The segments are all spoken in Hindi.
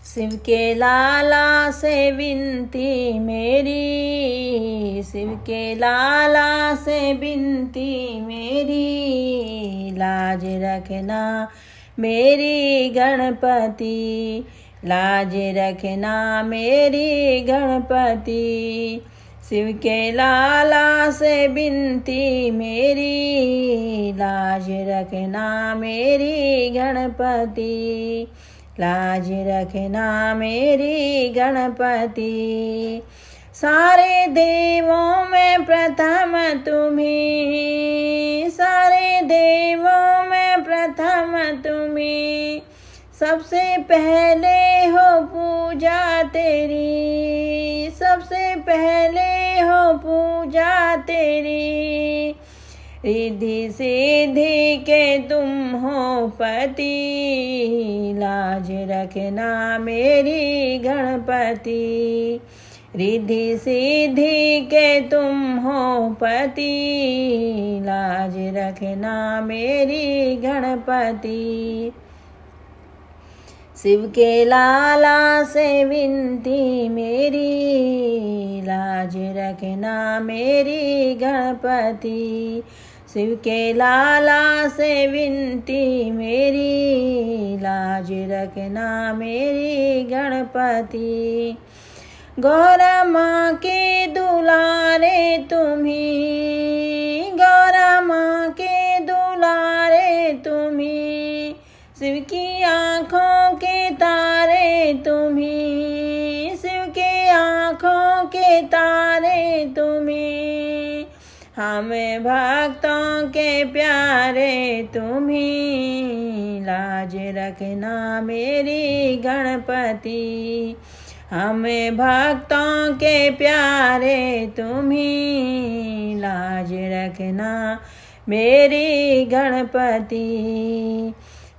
शिव के लाला से विनती मेरी, शिव के लाला से विनती मेरी, लाज रखना मेरी गणपति, लाज रखना मेरी गणपति। शिव के लाला से विनती मेरी, लाज रखना मेरी गणपति, लाज रखना मेरी गणपति। सारे देवों में प्रथम तुम्ही, सारे देवों में प्रथम तुम्ही, सबसे पहले हो पूजा तेरी, सबसे पहले हो पूजा तेरी। रिद्धि सिद्धि के तुम हो पति, लाज रखना मेरी गणपति। रिद्धि सिद्धि के तुम हो पति, लाज रखना मेरी गणपति। शिव के लाला से विनती मेरी, लाज रखना मेरी गणपति। शिव के लाला से विनती मेरी, लाज रखना मेरी गणपति। गौरा माँ के दुलारे तुम्ही, गौरा माँ के दुलारे तुम्ही, शिव की आँखों के तारे तुम्ही, शिव के आँखों के तारे तुम्ही, हमें भक्तों के प्यारे तुम्ही, लाज रखना मेरी गणपति। हमें भक्तों के प्यारे तुम्ही, लाज रखना मेरी गणपति।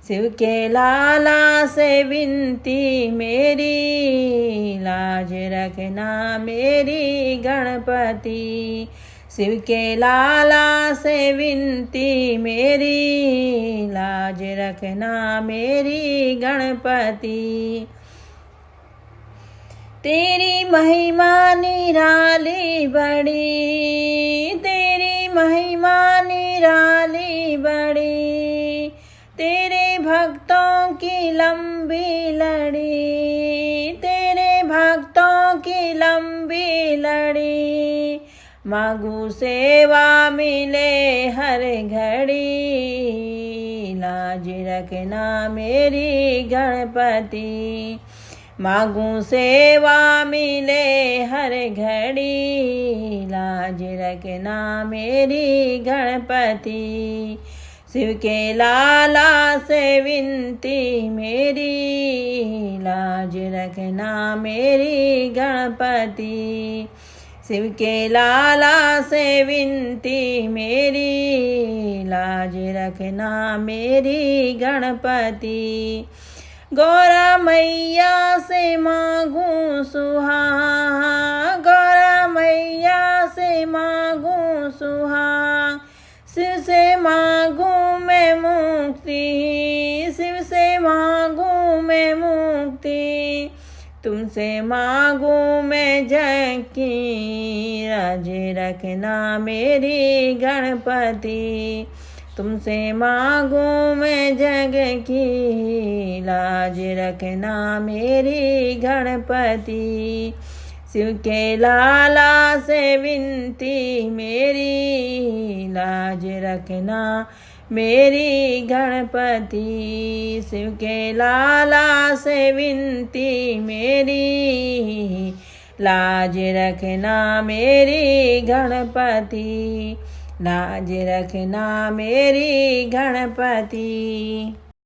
शिव के लाला से विनती मेरी, लाज रखना मेरी गणपति। शिव के लाला से विनती मेरी, लाज रखना मेरी गणपति। तेरी महिमा निराली बड़ी, तेरी महिमा निराली बड़ी, तेरे भक्तों की लंबी लड़ी, तेरे भक्तों की लंबी लड़ी। मांगू सेवा मिले हर घड़ी, लाज रखना मेरी गणपति। मांगू सेवा मिले हर घड़ी, लाज रखना मेरी गणपति। शिव के लाला से विनती मेरी, लाज रखना मेरी गणपति। शिव के लाला से विनती मेरी, लाज रखना मेरी गणपति। गौरा मैया से मांगू सुहाग, गौरा मैया से मांगू सुहाग। शिव से मांगू मैं मुक्ति, शिव से मांगू मैं मुक्ति। तुमसे मांगू मैं जग की, लाज रखना मेरी गणपति। तुमसे मांगू मैं जग की, लाज रखना मेरी गणपति। शिव के लाला से विनती मेरी, लाज रखना मेरी गणपति। शिव के लाला से विनती मेरी, लाज रखना मेरी गणपति, लाज रखना मेरी गणपति।